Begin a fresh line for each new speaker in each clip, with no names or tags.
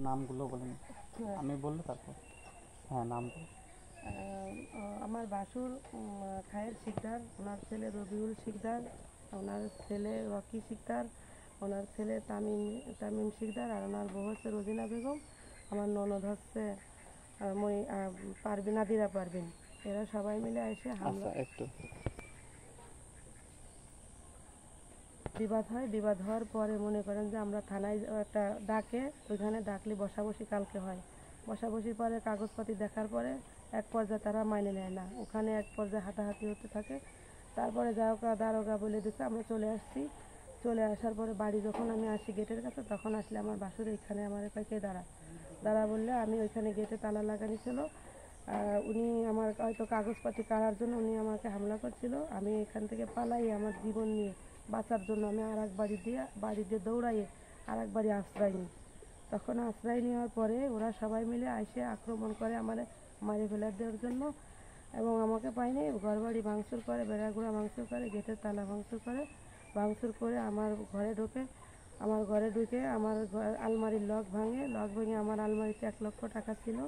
নামগুলো বলেন, আমি বললে তারপর। হ্যাঁ, নাম বল।
আমার বাসুর খায়ের শিকদার, ওনার ছেলে রবিউল শিকদার, ওনার ছেলে রকি শিকদার, ওনার ছেলে তামিম তামিম শিকদার, আর ওনার বউ হচ্ছে রোজিনা বেগম। আমার ননদ হচ্ছে পারবিন, নাদিরা পারবিন। এরা সবাই মিলে এসে হামলা।
একটু
বিবাদ হয়, বিবাদ হওয়ার পরে মনে করেন যে আমরা থানায় একটা ডাকে, ওইখানে ডাকলে বসাবসি কালকে হয়। বসাবসির পরে কাগজপাতি দেখার পরে এক পর্যায়ে তারা মাইনে নেয় না, ওখানে এক পর্যায়ে হাতাহাতি হতে থাকে। তারপরে দারোগা বলে দিচ্ছে, আমরা চলে আসছি। চলে আসার পরে বাড়ি যখন আমি আসি গেটের কাছে, তখন আসলে আমার বাসুর এখানে আমার কাছে দাঁড়া বললে আমি ওইখানে গেটে তালা লাগানি ছিল। উনি আমার হয়তো কাগজপাতি কাড়ার জন্য উনি আমাকে হামলা করছিল। আমি এখান থেকে পালাই আমার জীবন নিয়ে বাঁচার জন্য আমি আর এক বাড়ি দিয়ে দৌড়াইয়ে আর এক বাড়ি আশ্রয় নিই। তখন আশ্রয় নেওয়ার পরে ওরা সবাই মিলে এসে আক্রমণ করে আমার মারি ফেলার দেওয়ার জন্য, এবং আমাকে পায়নি। ঘরবাড়ি ভাঙচুর করে, বেড়াগুড়া ভাঙচুর করে, গেটের তালা ভাঙচুর করে। ভাঙচুর করে আমার ঘরে ঢুকে আমার আলমারির লক ভেঙে আমার আলমারিতে 1 লক্ষ টাকা ছিল।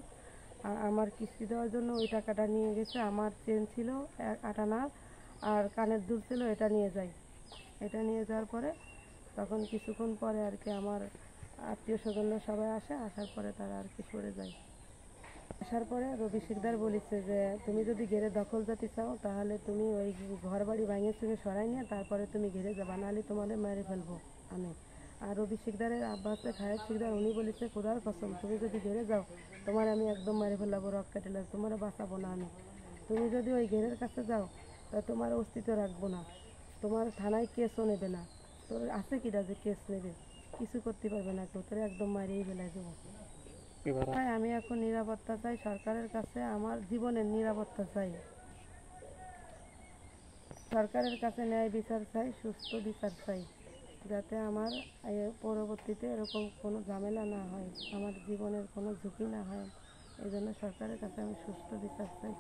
আর আমার কিস্তি দেওয়ার জন্য ওই টাকাটা নিয়ে গেছে। আমার চেন ছিল 8 আনা, আর কানের দুল ছিল, এটা নিয়ে যায়। এটা নিয়ে যাওয়ার পরে তখন কিছুক্ষণ পরে আর কি আমার আত্মীয় স্বজনরা সবাই আসার পরে তারা আর কি সরে যায়। আসার পরে রবি শিকদার বলেছে যে তুমি যদি ঘেরে দখল যেতে চাও তাহলে তুমি ওই ঘর বাড়ি ভাঙে চুঙে সরাই নিয়ে তারপরে তুমি ঘেরে যাবা, নাহলে তোমাদের মেরে ফেলবো আমি। আর রবি শিকদারের আব্বা হচ্ছে খায়ের শিকদার, উনি বলেছে খোদার কসম তুমি যদি ঘেরে যাও তোমার আমি একদম মেরে ফেলাবো, রক কেটে তোমার বাঁচাবো না আমি। তুমি যদি ওই ঘেরের কাছে যাও তা তোমার অস্তিত্ব রাখবো না, তোমার থানায় কেসও নেবে না। তোর আছে কিনা যে কেস নেবে? কিছু করতে পারবে না কেউ, তোর একদম মারিয়েই ফেলাই দেবো। তাই আমি এখন নিরাপত্তা চাই সরকারের কাছে, আমার জীবনের নিরাপত্তা চাই। সরকারের কাছে ন্যায় বিচার চাই, সুস্থ বিচার চাই, যাতে আমার পরবর্তীতে এরকম কোনো ঝামেলা না হয়, আমার জীবনের কোনো ঝুঁকি না হয়। এই জন্য সরকারের কাছে আমি সুস্থ বিচার চাই।